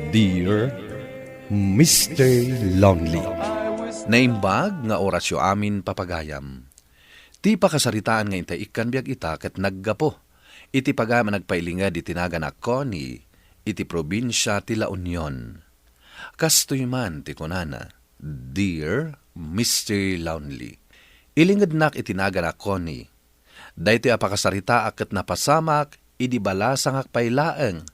Dear Mr. Lonely. Naimbag nga orasyo amin papagayam. Ti pakasaritaan nga intay ikan biag ita ket naggapo. Iti pagama nagpailinga di tinagan ako ni iti probinsya ti La Union. Kastoy man ti kunana, Dear Mr. Lonely. Ilingad nak itinagan ako ni. Dahiti apakasarita aket napasamak idi balasang akpailaeng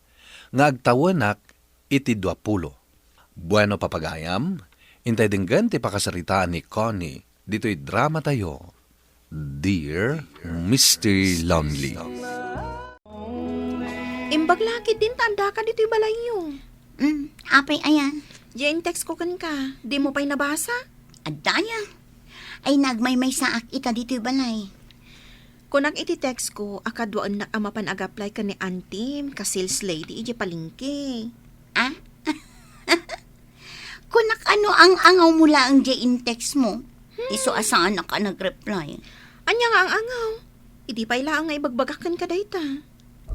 nga agtawanak iti 20. Bueno papagayam, intay dinggan ti pakasaritaan ni Connie. Dito'y drama tayo. Dear Mr. Lonely. Imbag laki din tanda ka dito'y balayo. Apay ayan. Diyan text ko kan ka, di mo pa'y nabasa? Adaya. Ay nagmaymay sa ak ita dito'y balay. Kung iti text ko, akadwaan na amapan ag-apply ka ni Auntie, ka sales lady, iji palingki. Ah? Kunak ano ang angaw mula ang in text mo? Iso asaan na ka nag-reply. Anya nga ang angaw. Idi pa ilang nga ibagbagakan ka dayta.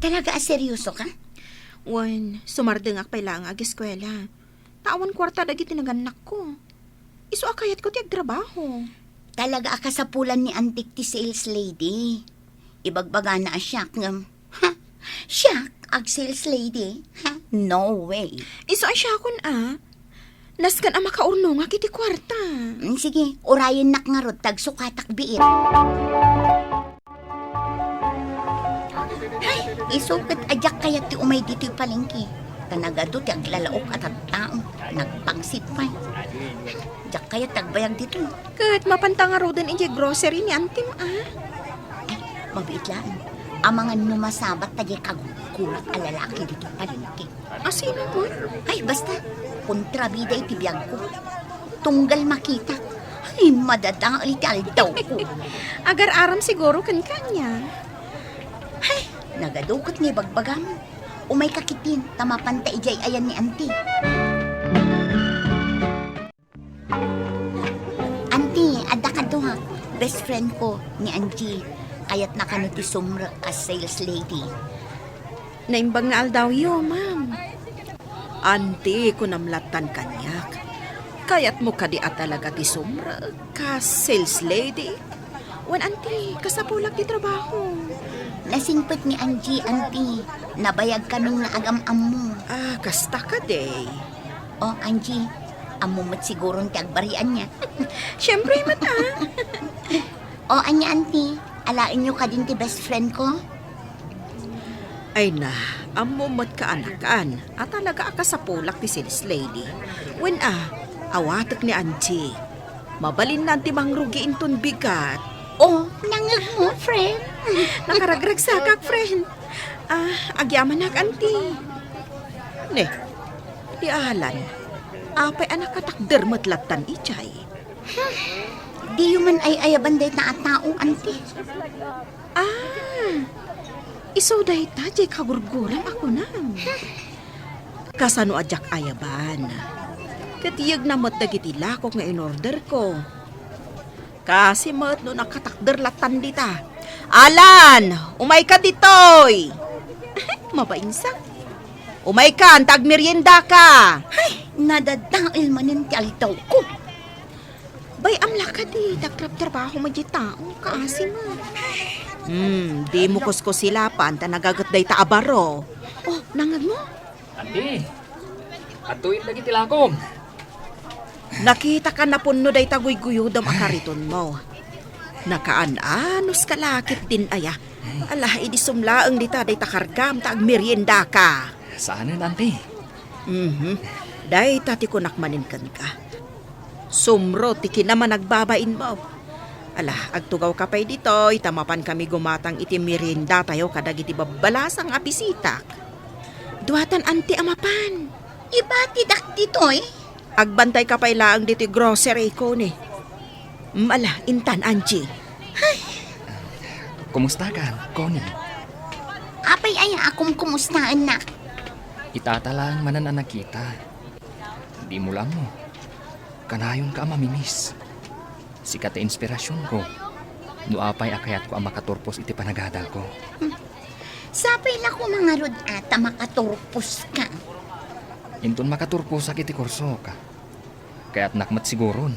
Talaga seryoso ka? Wan, sumardengak pa ilang ag-eskwela. Tawan kwarta dagi tinaganak ko. Iso akayat ko ti agtrabaho. Talaga akasapulan ni antik ti sales lady. Ibagbaga na asyak ngam. Siyak ag sales lady? No way. Iso asya kun Naskan ang makaurno nga kiti kwarta. Sige, orayan nak nga rod tag sukatak biit. Ay, isukat ajak kaya ti umay dito yung palengke. Tanagado ti aglalaok at at taong nagpangsit pa. Jak kaya tagbayag dito. Kat mapantanga ro din iti grocery ni Antim Ay, mabiit lang. Ang mga numasabat tagi kagukulat a lalaki dito yung palengke. Sino mo? Ay, basta. Kontrabida iti biyag ko. Tunggal makita. Ay, madadang iti daw ko. Agar-aram siguro kan kanya. Ay, nagadukot ni bagbagam. Umay kakitin, tamapanta ijay ayan ni Auntie. Auntie, adda ka doha. Best friend ko ni Angie. Kaya't nakanuti sumra as sales lady. Naimbang na aldaw yo, ma'am. Anti ko namlatan kanyak. Kayat mo kadi at talaga ti sumra ka sales lady. Wan anti, kasapulak ti trabaho. Nasingpit ni Angie, Auntie. Nabayag kaming naagam-am mo. Kasta ka day. Oh, Angie, amumot siguro ti agbarian niya. Siyempre, mata. Oh, anya, Auntie. Alain niyo ka din ti best friend ko? Ay na, amumot ka anakan. At talaga akasapulak ti sales lady. When awatak ni Auntie. Mabalin nanti mangrugiin ton bigat. Oh, nangag mo, friend. Nakaragrag sa kak, friend. Agyaman nak, Auntie. Ne, di ahalan. Apay anak katakder matlatan ichay. Di yuman ay ayabanday na ataong, Auntie. Iso day ta, jay kagurguram ako na. Kasano ajak ayaban. Katiyag na mat dagiti lakok nga in-order ko. Kasi mat no nakatakder latan dita. Alan! Umay ka ditoy! Mabainsa. Umay ka, antag merienda ka. Ay, nadadail manin ti alitaw ko. Bay, amla ka di. Tagtrap-trabaho mo di taong kaasi mo. Di mo kusko sila pa. Anta nagagat day ta abaro. Oh, nangag mo? Andi, atuin lagi tilakom. Nakita ka na punno day taguy-guyudam akariton mo. Nakaan-anos kalakit din aya. Ala, idi sumlaang dita day takargam ta agmerienda ka. Saan yun, Andi? Day tati ko nakmanin kan ka. Sumro, tiki naman nagbabain mo. Ala, agtugaw ka pa'y dito, itamapan kami gumatang iti merienda tayo kadag iti babalasang apisitak. Duwatan anti amapan. Ibati dak dito eh. Agbantay ka pa'y laang dito grocery ko ni. Ala, intan, Angie. Kumusta ka, Connie? Apay ay akong kumustaan na. Itatalang manan ang nakita. Di mo lang mo. Kanayon ka mamimiss. Sikat na inspirasyon ko. Nuapay akayat ko ang makaturpos iti panagadal ko. Sapay na ko mga rod ata makaturpos ka. Intun makaturpo sa kiti kurso ka. Kaya't nakmat siguron.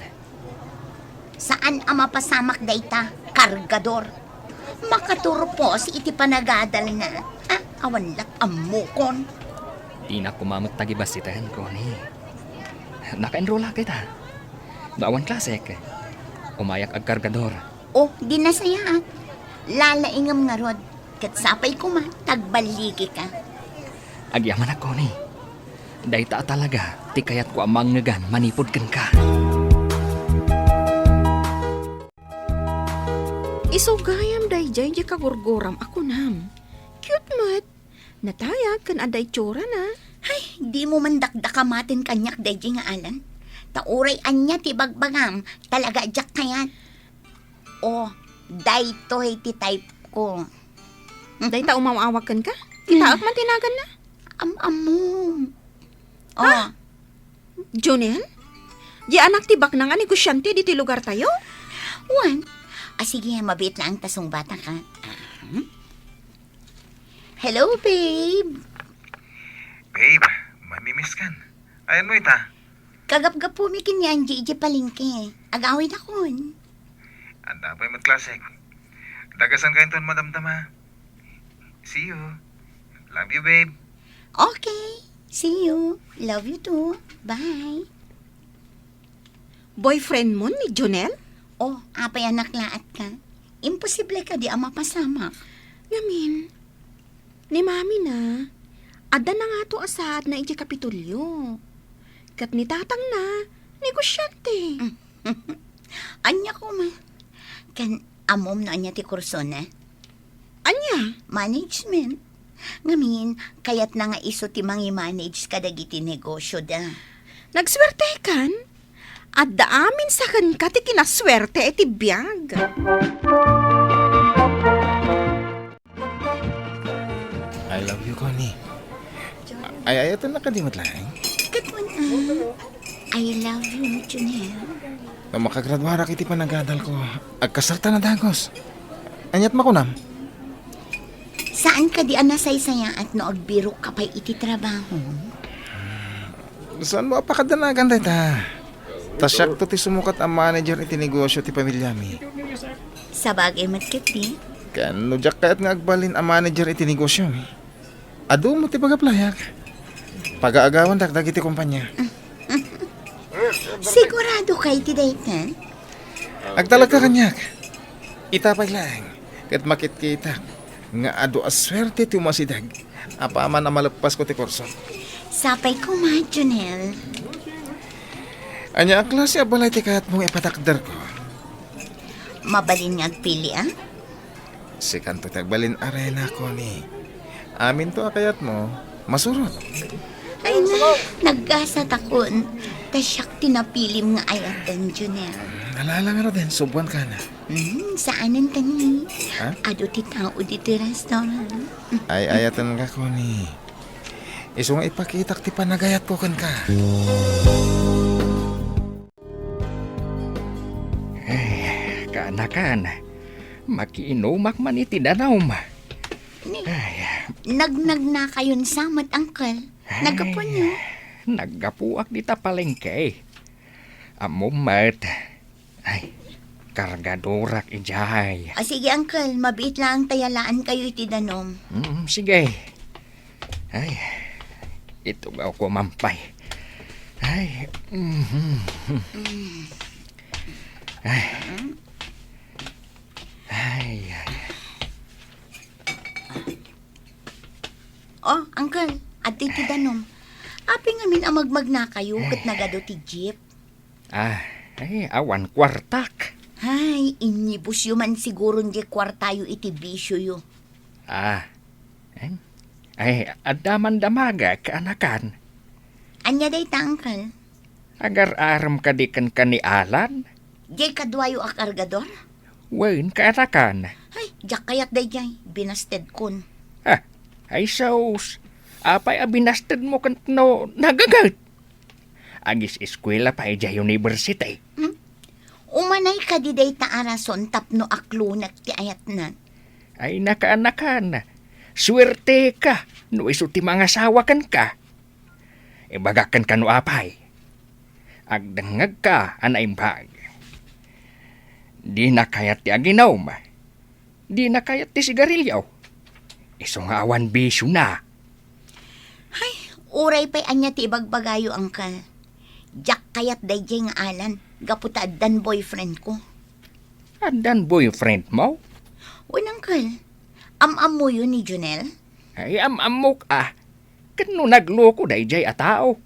Saan ang mapasamak dayta, kargador? Makaturpos iti panagadal na. Awan lat amukon. Di na kumamot tagibasitan ko ni. Naka-enroll kita. Naawan klasek. Umayak ag kargador. Di na sayaat. Lalaingam nga rod. Kat sapay ko man, tagbaligi ka. Agyaman ako ni. Dayta talaga, ti kayat ko amang ngagan, manipod kan ka. Isugayam dayjay di kagurguram ako nam. Cute mat. Natayag kan aday tsura na. Ay, di mo man dakdakamatin kanyak dayji nga alan. Tauray anya ti bagbagam, talaga jak kayat. Daytoy ti type ko. Dayta umawawakan ka? Itaak man tinagan na. Amum. Jonel? Di anak ti baknang nga negosyante di ti lugar tayo? Wan. Sige, mabit lang tasong bata ka. Hello, babe. Babe, mamimiss kan. Ayan mo ita. Kagap-gap po mi kinyan, Gigi palingke. Agawin akon. Anda pa yung klasik. Dagasan kayo ton madamdama. See you. Love you, babe. Okay. See you. Love you too. Bye. Boyfriend mo ni Jonel? Apay anak laat ka. Imposible ka di ang mapasamak. Ngamin, ni mami na, ada na nga to asad na iti kapitulyo. Kat ni tatang na, negosyante. Anya ko ma. Kan amom na anya ti kurso na. Anya? Management. Ngamin, kayat na nga iso ti mangi-manage kadagiti negosyo da. Nagswerte kan? At daamin sa kan ka ti kinaswerte iti biyag. I love you, Connie. Ay, ito nakadimot lang. Katwan I love you, Junel. Na makagraduara kiti panagadal ko. Agkasarta na dagos. Anyat makunam. Saan ka di anasay-saya at no agbiro ka pa'y iti trabaho? Saan mo apakadanagan tayo ta? Tasyak to ti sumukat ang manager iti negosyo ti pamilya mi. Sa bagay matkati, Kano jak kayat nga agbalin ang manager iti negosyo mi. Ado mo ti pagaplayak. Pag-aagawan dagdag iti kumpanya. sigurado kay ti daytan? Agtalag ka kanyak. Itapay lang. Kat makit kita. Nga ado aswerte ti umasidag. Apa man na malagpas ko ti kurso. Sapay ko ma, Junel. Anya ang klase abalay ti kahat mong ipatakdar ko. Mabalin nga agpili, Si kanto ti agbalin arena ko ni. Amin to akayat mo. Masurot. Ay na, nagkasa takon. Tasyak tinapilim nga ayat dan, Junel. Nalala nga din, subuan ka na. Saanan tani? Ha? Ado ti tao di ti restaurant. Ay ayatan ka ko ni. Iso nga ipakitak ti panagayat ko kan ka. Kaanakan, makiinumak man iti danawm. Nagnag na kayon samat, Uncle. Nagapon niyo. Naggapuak dita palengke. Amumat. Ay, kargadorak ijay. Sige, Uncle. Mabit lang tayalaan kayo iti danom. Sige. Ay, ito ba ako mampay. Ay, Ay. Ay. Uncle. At iti danom. Api ngamin ang magmag na kayo kat nagado ti jeep. Ay, awan kwartak. Hay, inibus yu man siguro di kwartayo iti bisyo yu. Ay, adaman damaga kaanakan. Anya day ta, Uncle? Agar aram kadikan kani Alan, Jay kadwayo a kargador? wen kaanakan. Ay, jak kayat day jay. Binasted kun. Ay, saus. Apay abinasted mo no nagagat. Agis eskwela pa ija university. Umanay ka di day ta arason tapno aklunak ti ayat na. Ay, nakaanakan. Swerte ka. No iso ti mga sawakan ka. Ibagakan ka no apay. Agdangag ka, anaimbag. Di na kayat ti aginom. Di na kayat ti sigarilyaw. Iso nga awan bisyo na. Ay, uray pa'y anya ti ibagbagayo, Uncle. Jack kayat dayjay nga alan. Gaputa dan boyfriend ko. Adan boyfriend mo? Un, Uncle. Am-am mo yun ni Junel? Ay, amok Kano nagloko dayjay a tao.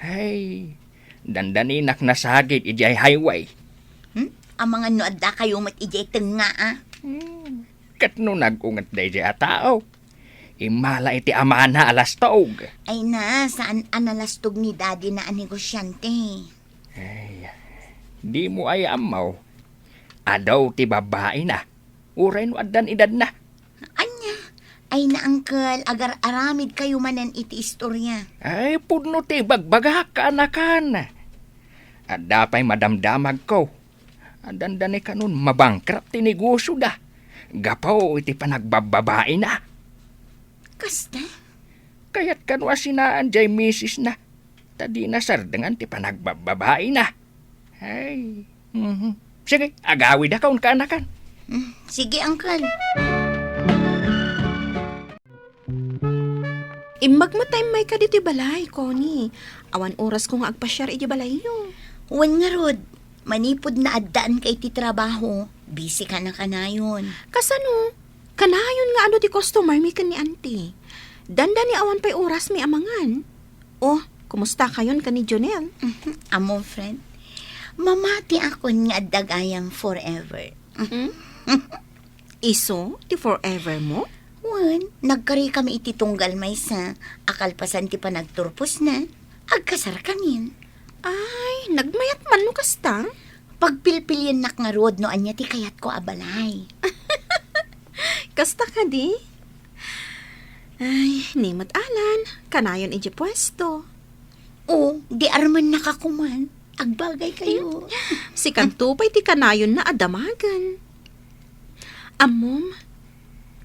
Ay, dandaninak na sagit ijay highway. Ang mga nuadda kayo mat ijay tenga Katno nagungat dayjay a tao. Imala iti amana alas taog. Ay na, saan analastog ni daddy na negosyante? Ay, di mo ay amaw. Adaw ti babae na. Uray no adan edad na. Anya, ay na Uncle, agar aramid kayo manan iti istorya. Ay, pudno ti bagbagak ka anakan. Adda pa'y madamdamag ko. Adandani ka nun mabangkrap ti negosyo da. Gapaw iti panagbababae na. Kasta? Kaya't kanwa sinaan jay misis na. Tadi na sardangan ti panagbababae na. Ay, sige, agawid akaw ka anakan. Sige, Uncle. Imagmatay may ka dito balay, Connie. Awan oras ko nga agpasyar iti balay yo. Wan nga rod, manipod na addaan kay ti trabaho. Busy ka na kanayon. Kasano? Kanayon nga ano ti customer mi kan ni auntie. Danda ni awan pa'y oras mi amangan. Oh, kumusta kayon ka ni Jonel? Amo, friend. Mamati ako nga dagayang forever. Iso, ti forever mo? Wan, nagkari kami iti tunggal may sa akalpasan ti panagturpos na. Agkasar kanin. Ay, nagmayat man no kasta. Pagpilpilyan nak nga rod no anya ti kayat ko abalay. Kasta ka di? Ay, nimot alan. Kanayon iji pwesto. O, di arman nakakuman. Agbagay kayo. Si Kantupay ti kanayon na adamagan. Amom,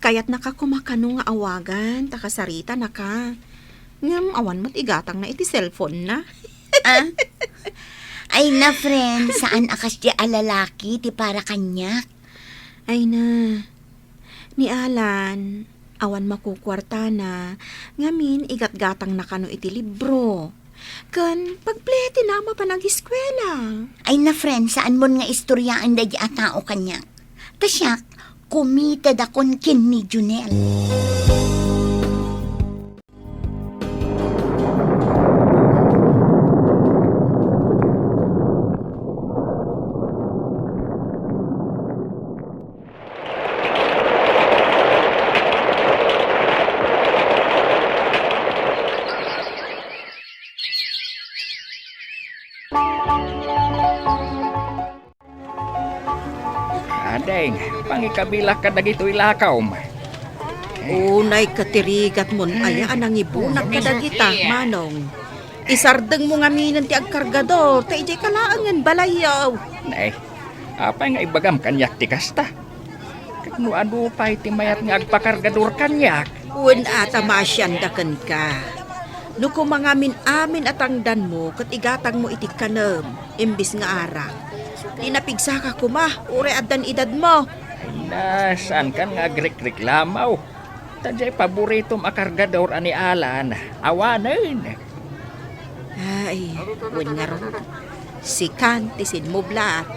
kaya't nakakumakano nga awagan, takasarita na ka. Ngam, awan mo't igatang na iti cellphone na. Ay na, friend, saan akas di alalaki ti para kanyak? Ay na, ni Alan, awan makukwarta na, ngamin igatgatang na kano iti libro. Kan, pagplete na mapanag-eskwela. Ay na, friend, saan mo nga istoryaan da di atao kanyak? Tasyak, kumita da kon kin ni Junel. Adeng, pangikabila ka dagito ilakaw. Unay katirigat mon ayaan ang ibunak kadagita, manong. Isardeng mo nga minan ti agkargador, ta ijay kalaangan balayaw. Nay, apay nga ibagam kanyak ti kasta. Kano adu pa'y ti mayat nga agpakargador kanyak. Un ata masyandakan ka. No kumangamin amin atangdan mo, kat igatang mo iti kanam, imbis nga arak. Di napigsa ka kuma, ure adan edad mo. Ay na, saan kan nga agreklamaw? Tadjay paboritom akargador ani Alan, awanin. Ay, un nga ron. Si Kantisin mo blat.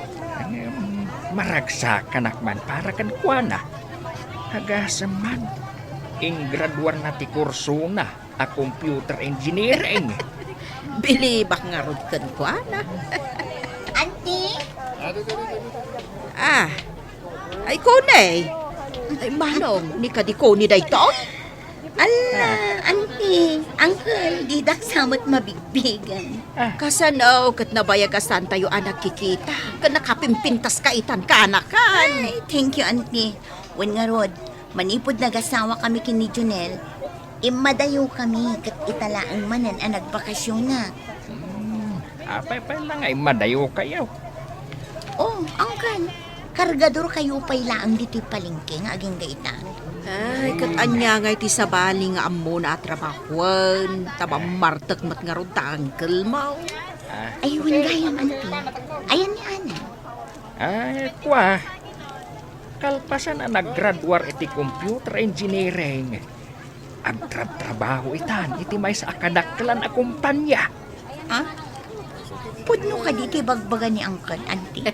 Maragsak kanakman para kan kuana. Hagasaman, inggraduar na ti kurso na a computer engineering. Bilibak nga ron kan kuana. Auntie? Ah, ay konay. Ay manong, ni kadiko ni dayton? Ala, auntie, uncle, di daksamot mabigbigan. Kasano, kat nabayagasan tayo anak kikita. Kan nakapimpintas ka itan ka anakan. Ay, thank you, auntie. Wen nga rod, manipod nagasawa kami kini Junel, imadayo kami kat italaang manan ang nagbakasyon na. Apay pa lang ay madayo kayo. Oh, uncle, kargador kayo pa'y laang dito'y palengke nga aging gaita. Ay, kat anya nga iti sabali nga amo na atrabahuan, tamamartak mat nga ron tangkel mo. Ay, gayam, auntie. Ayan ni Ana. Ay, kwa. Kalpasan na naggraduar iti computer engineering. Agtrab-trabaho itan, iti may sa akadaklan a kumpanya. Ha? Pudno ka diti bagbaga ni Uncle, auntie.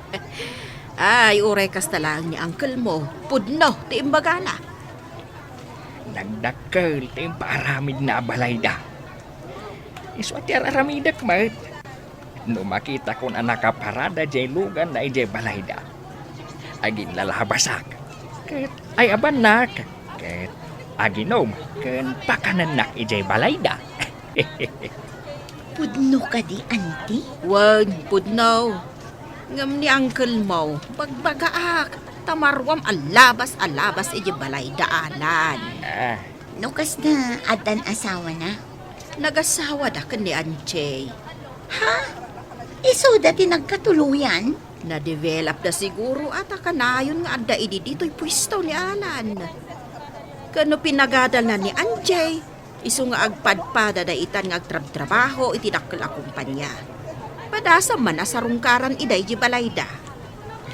Ay, uray kas talang ni uncle mo. Pudno, ti imbagana. Nagdakkel ti paramid na balayda. Iso ati aramidak mat. No makita ko na nakaparada jay lugan na ijay balayda. Agin lalabasak. Ket ay abanak. Ket aginom. Ken pakananak ijay balayda. Pudno ka di, auntie? Wag, pudno. Ngam ni uncle mo, bagbagaak. Tamarwam alabas iji balay daanan. Ah, Nukas na adan asawa na. Nagasawa da ka ni Anjay. Ha? Iso dati nagkatuluyan? Na-develop na siguro at kanayon nga adda idi dito'y pwesto ni Alan. Kano pinagadal na ni Anjay, iso nga agpadpada da itan nga agtrab-trabaho iti dakkel a kumpanya. Padasa man asarungkaran iday ji balayda.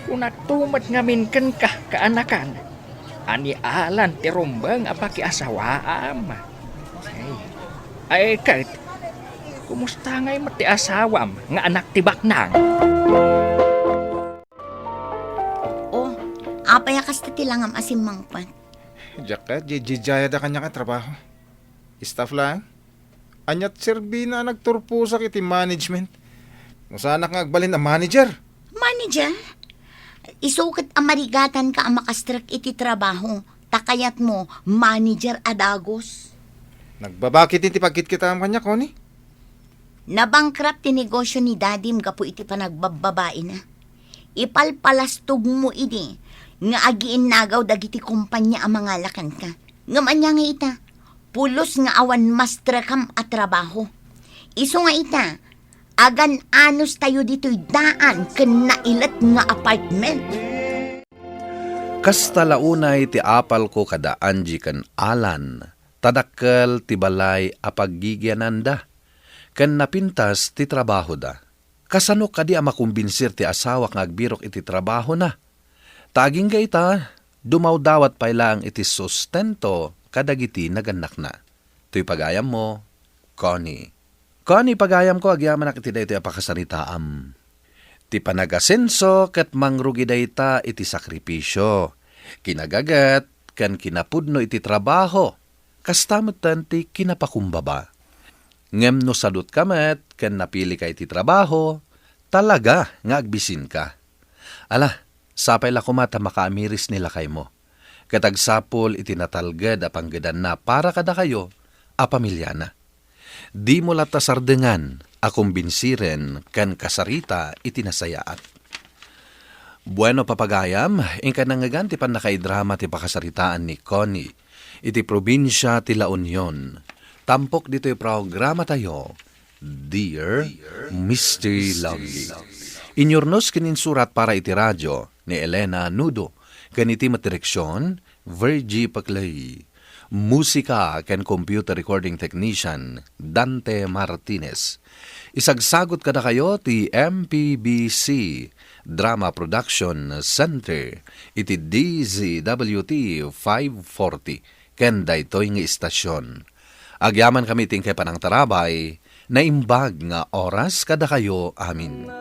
kung natumat ngamin ken ka kaanakan. Ani alan ti rumbang apaki asawaam. Ay kahit, kumusta ngay mati asawam nga anak ti baknang? Oh, apay akas ti tilangam asim mangpan. Diyak ka, jijaya da kanya ka trabaho. Staff lang. Anyat serbina nagturpusak iti management. Kung saan nga agbalin na manager. Manager, isukat amarigatan ka ang makastrak iti trabaho. Takayat mo, manager adagos. Nagbabakit iti pagkit kita ang kanya, Connie. Nabangkrap ti negosyo ni dadim gapu iti panagbababae na. Ipalpalastog mo ini, nga agiin nagaw dagiti kumpanya ang mga lakan ka. Nga manya nga ita, pulos nga awan mastra kam at trabaho. Iso nga ita, agan anos tayo dito'y daan ken nailat nga apartment. Kasta launay ti apal ko kada Angie kan Alan, tadakkel ti balay apagigyananda, ken napintas ti trabaho da. Kasano kadi a makumbinsir ti asawa nga agbirok iti trabaho na. Taging ita, dumawdawat pa ilang iti sustento kadagiti naganak na. To'y pagayam mo, Connie. Connie, pagayam ko, agyaman iti da ito apakasaritaam. Ti panagasenso ket mangrugi dayta iti sakripisyo. Kinagagat ken kinapudno iti trabaho. Kastamutan ti kinapakumbaba. Ngem no sadut kamet ken napili ka iti trabaho, talaga nga agbisin ka. Ala, sapay la kumata makaamiris nila kay mo. Katagsapol iti natalged a panggedan na para kada kayo a pamilya na. Di mo lata sardengan a kumbinsiren kan kasarita iti nasayaat. Bueno papagayam, ingka nangagan ti pan nakaidrama ti pakasaritaan ni Connie iti probinsya ti La Union. Tampok dito'y programa tayo, Dear Mr. Lovely. Inyornos kininsurat para iti radyo ni Elena Nudo, ganiti matireksyon, Virgie Paclay. Musika ken computer recording technician, Dante Martinez. Isagsagot kada kayo ti MPBC Drama Production Center, iti DZWT 540, ken daytoy nga istasyon. Agyaman kami tingkay panang tarabay, na imbag nga oras kada kayo amin.